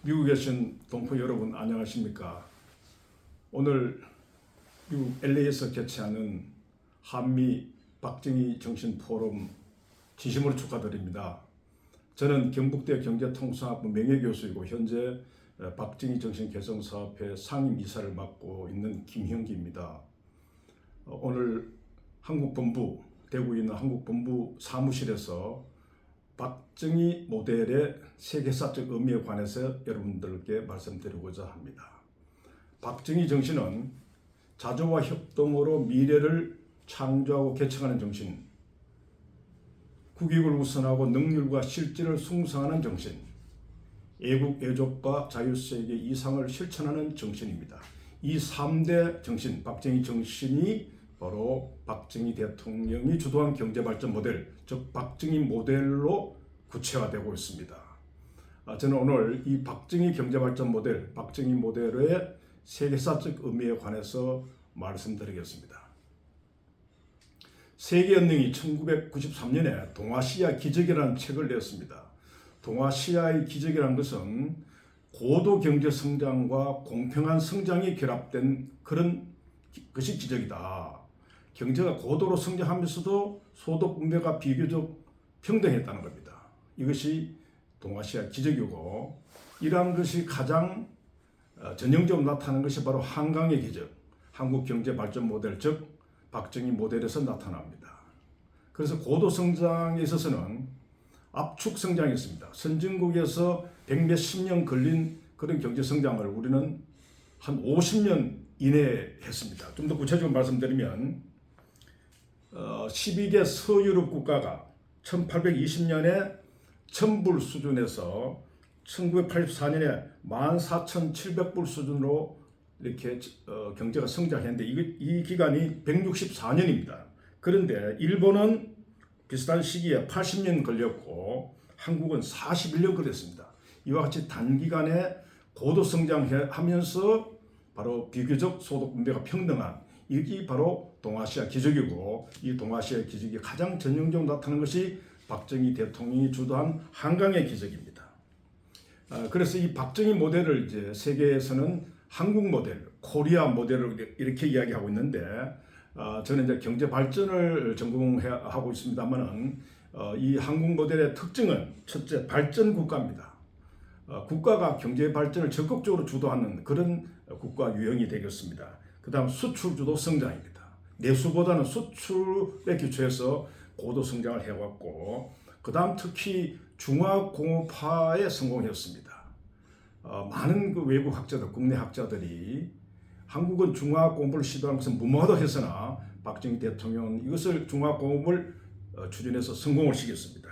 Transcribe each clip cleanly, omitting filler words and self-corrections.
미국에 계신 동포 여러분 안녕하십니까? 오늘 미국 LA에서 개최하는 한미 박정희 정신 포럼 진심으로 축하드립니다. 저는 경북대 경제통상학부 명예교수이고 현재 박정희 정신 개성사업회 상임이사를 맡고 있는 김형기입니다. 오늘 한국본부, 대구에 있는 한국본부 사무실에서 박정희 모델의 세계사적 의미에 관해서 여러분들께 말씀드리고자 합니다. 박정희 정신은 자조와 협동으로 미래를 창조하고 개척하는 정신, 국익을 우선하고 능률과 실질을 숭상하는 정신, 애국, 애족과 자유세계 이상을 실천하는 정신입니다. 이 3대 정신, 박정희 정신이 바로 박정희 대통령이 주도한 경제발전 모델, 즉 박정희 모델로 구체화되고 있습니다. 저는 오늘 이 박정희 경제발전 모델, 박정희 모델의 세계사적 의미에 관해서 말씀드리겠습니다. 세계연맹이 1993년에 동아시아 기적이라는 책을 냈습니다. 동아시아의 기적이라는 것은 고도 경제 성장과 공평한 성장이 결합된 그런 것이 기적이다. 경제가 고도로 성장하면서도 소득 분배가 비교적 평등했다는 겁니다. 이것이 동아시아 기적이고, 이러한 것이 가장 전형적으로 나타나는 것이 바로 한강의 기적, 한국 경제 발전 모델, 즉 박정희 모델에서 나타납니다. 그래서 고도 성장에 있어서는 압축 성장이었습니다. 선진국에서 백몇십 년 걸린 그런 경제 성장을 우리는 한 50년 이내에 했습니다. 좀 더 구체적으로 말씀드리면 12개 서유럽 국가가 1820년에 천불 수준에서 1984년에 14,700불 수준으로 이렇게 경제가 성장했는데 이 기간이 164년입니다. 그런데 일본은 비슷한 시기에 80년 걸렸고 한국은 41년 걸렸습니다. 이와 같이 단기간에 고도 성장하면서 바로 비교적 소득 분배가 평등한, 이게 바로 동아시아 기적이고, 이 동아시아 기적이 가장 전형적으로 나타나는 것이 박정희 대통령이 주도한 한강의 기적입니다. 그래서 이 박정희 모델을 이제 세계에서는 한국 모델, 코리아 모델을 이렇게 이야기하고 있는데, 저는 이제 경제 발전을 전공하고 있습니다만은 이 한국 모델의 특징은 첫째, 발전 국가입니다. 국가가 경제 발전을 적극적으로 주도하는 그런 국가 유형이 되겠습니다. 그 다음 수출 주도 성장입니다. 내수보다는 수출에 기초해서 고도 성장을 해왔고, 그 다음 특히 중화공업화에 성공했습니다. 많은 그 외국 학자들, 국내 학자들이 한국은 중화공업을 시도한 것은 무모하다 했으나 박정희 대통령은 이것을 중화공업을 추진해서 성공을 시켰습니다.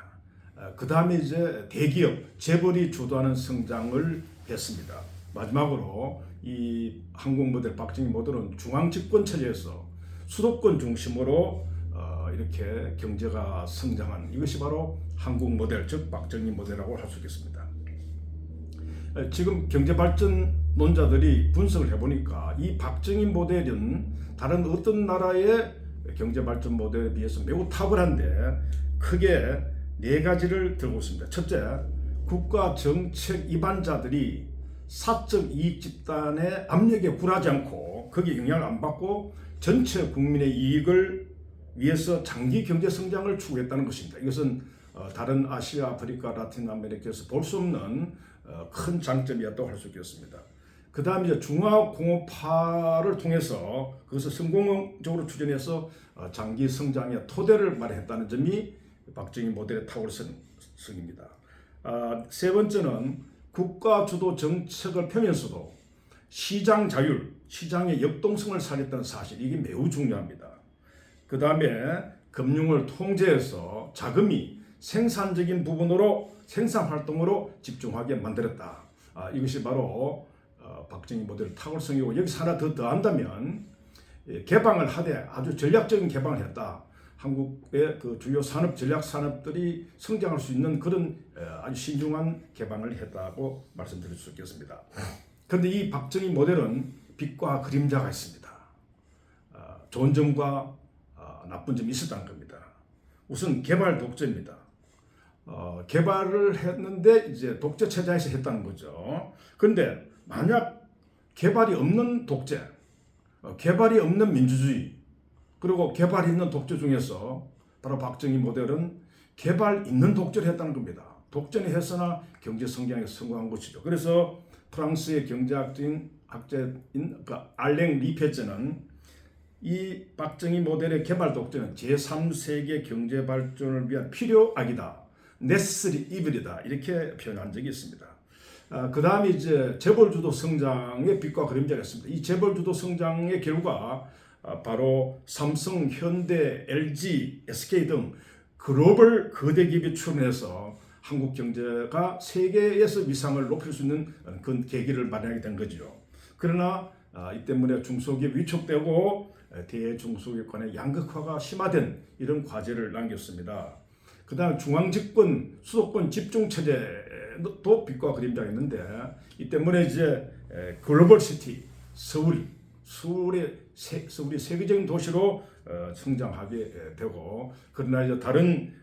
그 다음에 이제 대기업, 재벌이 주도하는 성장을 했습니다. 마지막으로 이 한국 모델, 박정희 모델은 중앙집권 체제에서 수도권 중심으로 이렇게 경제가 성장한, 이것이 바로 한국 모델, 즉 박정희 모델이라고 할 수 있겠습니다. 지금 경제발전론자들이 분석을 해보니까 이 박정희 모델은 다른 어떤 나라의 경제발전 모델에 비해서 매우 탁월한데 크게 네 가지를 들고 있습니다. 첫째, 국가 정책 입안자들이 사적 이익 집단의 압력에 굴하지 않고 거기에 영향을 안 받고 전체 국민의 이익을 위해서 장기 경제 성장을 추구했다는 것입니다. 이것은 다른 아시아, 아프리카, 라틴 아메리카에서 볼 수 없는 큰 장점이었다고 할 수 있겠습니다. 그 다음에 이제 중화공업화를 통해서 그것을 성공적으로 추진해서 장기 성장의 토대를 마련했다는 점이 박정희 모델의 탁월성입니다. 세 번째는 국가 주도 정책을 펴면서도 시장 자율, 시장의 역동성을 살렸다는 사실, 이게 매우 중요합니다. 그 다음에 금융을 통제해서 자금이 생산적인 부분으로, 생산 활동으로 집중하게 만들었다. 이것이 바로 박정희 모델의 탁월성이고, 여기서 하나 더 더한다면 개방을 하되 아주 전략적인 개방을 했다. 한국의 그 주요 산업, 전략 산업들이 성장할 수 있는 그런 아주 신중한 개방을 했다고 말씀드릴 수 있겠습니다. 그런데 이 박정희 모델은 빛과 그림자가 있습니다. 좋은 점과 나쁜 점이 있었다는 겁니다. 우선 개발 독재입니다. 개발을 했는데 이제 독재 체제에서 했다는 거죠. 그런데 만약 개발이 없는 독재, 개발이 없는 민주주의, 그리고 개발이 있는 독재 중에서 바로 박정희 모델은 개발 있는 독재를 했다는 겁니다. 독재는 했으나 경제 성장에 성공한 것이죠. 그래서 프랑스의 경제학자인 그 알랭 리페제는 이 박정희 모델의 개발 독재는 제3세계 경제 발전을 위한 필요악이다. necessary evil이다. 이렇게 표현한 적이 있습니다. 그 다음에 이제 재벌주도 성장의 빛과 그림자가 있습니다. 이 재벌주도 성장의 결과 바로 삼성, 현대, LG, SK 등 글로벌 거대 기업이 출현해서 한국 경제가 세계에서 위상을 높일 수 있는 그런 계기를 마련하게 된 거죠. 그러나 이 때문에 중소기업이 위축되고 대중소기업 간의 양극화가 심화된 이런 과제를 남겼습니다. 그 다음 중앙집권, 수도권 집중체제도 빛과 그림자가 있는데 이 때문에 이제 글로벌 시티, 서울이 세계적인 도시로 성장하게 되고, 그러나 이제 다른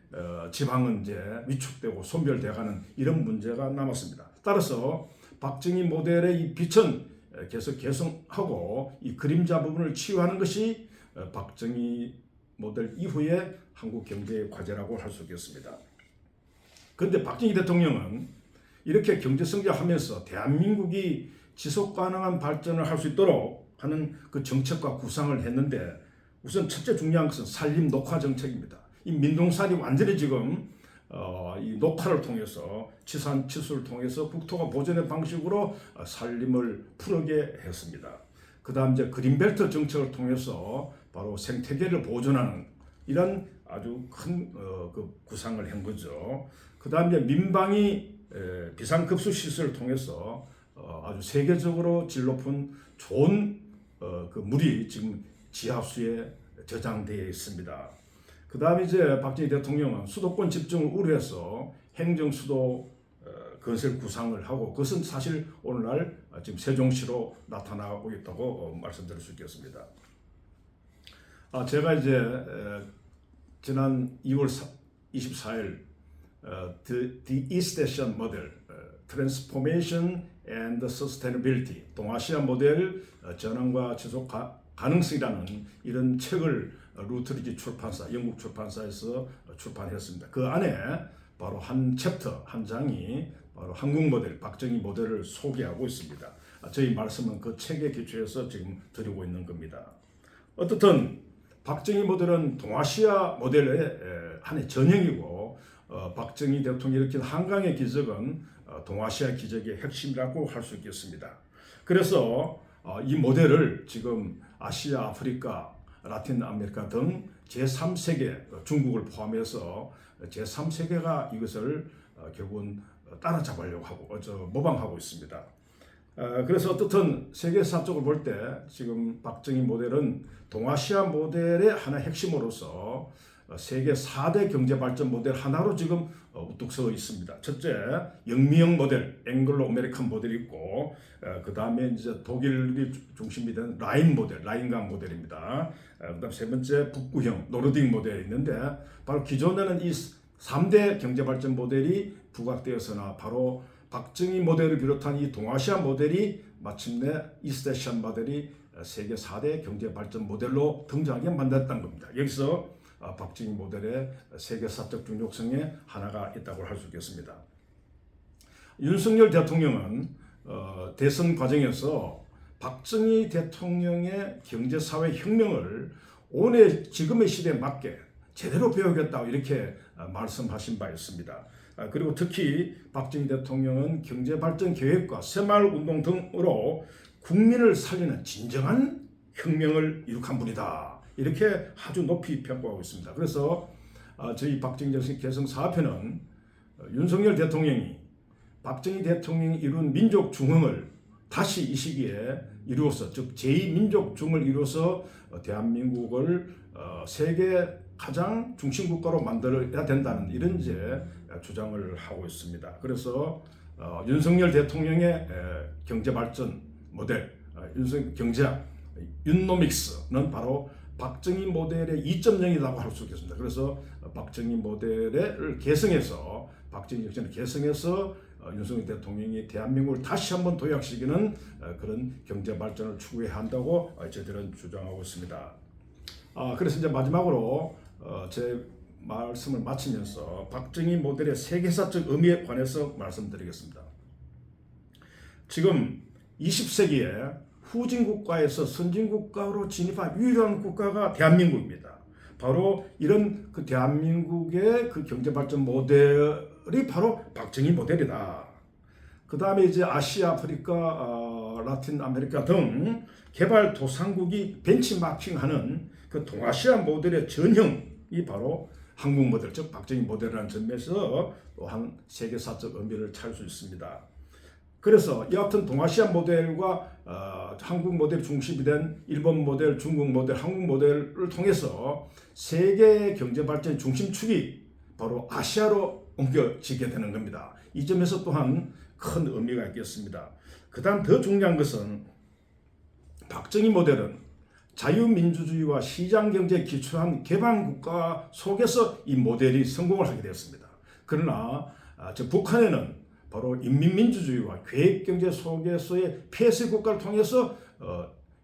지방은 이제 위축되고 소멸되어가는 이런 문제가 남았습니다. 따라서 박정희 모델의 이 빛은 계속 개성하고 이 그림자 부분을 치유하는 것이 박정희 모델 이후에 한국 경제의 과제라고 할 수 있겠습니다. 그런데 박정희 대통령은 이렇게 경제 성장하면서 대한민국이 지속 가능한 발전을 할 수 있도록 하는 그 정책과 구상을 했는데, 우선 첫째 중요한 것은 산림 녹화 정책입니다. 이 민둥살이 완전히 지금 이 녹화를 통해서 치산 치수를 통해서 국토가 보존의 방식으로 산림을 풀게 했습니다. 그다음 이제 그린벨트 정책을 통해서 바로 생태계를 보존하는 이런 아주 큰 그 구상을 한 거죠. 그다음 이제 민방위 비상급수 시설을 통해서 아주 세계적으로 질 높은 좋은 그 물이 지금 지하수에 저장되어 있습니다. 그 다음에 이제 박정희 대통령은 수도권 집중을 우려해서 행정수도 건설 구상을 하고, 그것은 사실 오늘날 지금 세종시로 나타나고 있다고 말씀드릴 수 있겠습니다. 제가 이제 지난 2월 24일 The East Asian Model, Transformation and Sustainability, 동아시아 모델 전환과 지속 가능성이라는 이런 책을 루트리지 출판사, 영국 출판사에서 출판했습니다. 그 안에 바로 한 챕터, 한 장이 바로 한국 모델, 박정희 모델을 소개하고 있습니다. 저희 말씀은 그 책에 기초해서 지금 드리고 있는 겁니다. 어떻든 박정희 모델은 동아시아 모델의 하나의 전형이고, 박정희 대통령이 일으킨 한강의 기적은 동아시아 기적의 핵심이라고 할 수 있겠습니다. 그래서 이 모델을 지금 아시아, 아프리카, 라틴 아메리카 등 제3세계, 중국을 포함해서 제3세계가 이것을 결국은 따라잡으려고 하고 모방하고 있습니다. 그래서 어떻든 세계사적으로 볼 때 지금 박정희 모델은 동아시아 모델의 하나의 핵심으로서 세계 4대 경제발전 모델 하나로 지금 우뚝 서 있습니다. 첫째, 영미형 모델, 앵글로 아메리칸 모델이 있고, 그 다음에 이제 독일이 중심이 된 라인 모델, 라인강 모델입니다. 그 다음 세 번째, 북구형, 노르딕 모델이 있는데, 바로 기존에는 이 3대 경제발전 모델이 부각되어서나 바로 박정희 모델을 비롯한 이 동아시아 모델이 마침내 이스트에시안 모델이 세계 4대 경제발전 모델로 등장하게 만들었다는 겁니다. 여기서 박정희 모델의 세계사적 중요성에 하나가 있다고 할 수 있겠습니다. 윤석열 대통령은 대선 과정에서 박정희 대통령의 경제사회 혁명을 오늘 지금의 시대에 맞게 제대로 배우겠다 이렇게 말씀하신 바 있습니다. 그리고 특히 박정희 대통령은 경제발전 계획과 새마을운동 등으로 국민을 살리는 진정한 혁명을 이룩한 분이다. 이렇게 아주 높이 평가하고 있습니다. 그래서 저희 박정희 정신 개성 4편은 윤석열 대통령이 박정희 대통령이 이룬 민족 중흥을 다시 이 시기에 이루어서, 즉 제2민족중을 이루어서 대한민국을 세계 가장 중심국가로 만들어야 된다는 이런 이제 주장을 하고 있습니다. 그래서 윤석열 대통령의 경제발전 모델, 윤석열 경제학, 윤노믹스는 바로 박정희 모델의 2.0이라고 할 수 있겠습니다. 그래서 박정희 모델을 개성해서 박정희 정신을 개성해서 윤석열 대통령이 대한민국을 다시 한번 도약시키는 그런 경제 발전을 추구해야 한다고 저희들은 주장하고 있습니다. 그래서 이제 마지막으로 제 말씀을 마치면서 박정희 모델의 세계사적 의미에 관해서 말씀드리겠습니다. 지금 20세기에 후진국가에서 선진국가로 진입한 유일한 국가가 대한민국입니다. 바로 이런 그 대한민국의 그 경제발전 모델이 바로 박정희 모델이다. 그 다음에 이제 아시아, 아프리카, 라틴 아메리카 등 개발도상국이 벤치마킹하는 그 동아시아 모델의 전형이 바로 한국 모델, 즉 박정희 모델이라는 점에서 또한 세계사적 의미를 찾을 수 있습니다. 그래서 여하튼 동아시아 모델과 한국 모델이 중심이 된 일본 모델, 중국 모델, 한국 모델을 통해서 세계 경제 발전의 중심축이 바로 아시아로 옮겨지게 되는 겁니다. 이 점에서 또한 큰 의미가 있겠습니다. 그 다음 더 중요한 것은 박정희 모델은 자유민주주의와 시장경제에 기초한 개방국가 속에서 이 모델이 성공을 하게 되었습니다. 그러나 북한에는 바로 인민민주주의와 계획경제 속에서의 폐쇄국가를 통해서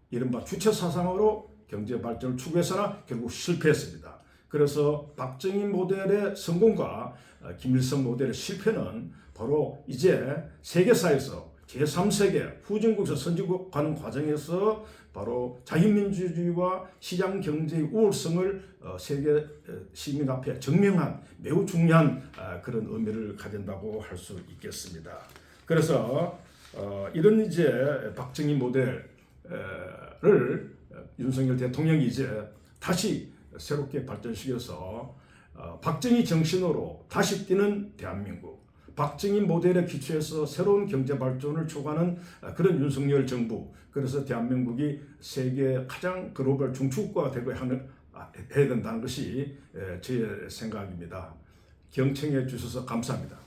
이른바 주체사상으로 경제발전을 추구해서나 결국 실패했습니다. 그래서 박정희 모델의 성공과 김일성 모델의 실패는 바로 이제 세계사에서 제3세계 후진국에서 선진국 가는 과정에서 바로 자유민주주의와 시장경제의 우월성을 세계 시민 앞에 증명한 매우 중요한 그런 의미를 가진다고 할 수 있겠습니다. 그래서 이런 이제 박정희 모델을 윤석열 대통령이 이제 다시 새롭게 발전시켜서 박정희 정신으로 다시 뛰는 대한민국, 박정희 모델에 기초해서 새로운 경제 발전을 촉구하는 그런 윤석열 정부, 그래서 대한민국이 세계 가장 글로벌 중추국가가 되고 해야 된다는 것이 제 생각입니다. 경청해 주셔서 감사합니다.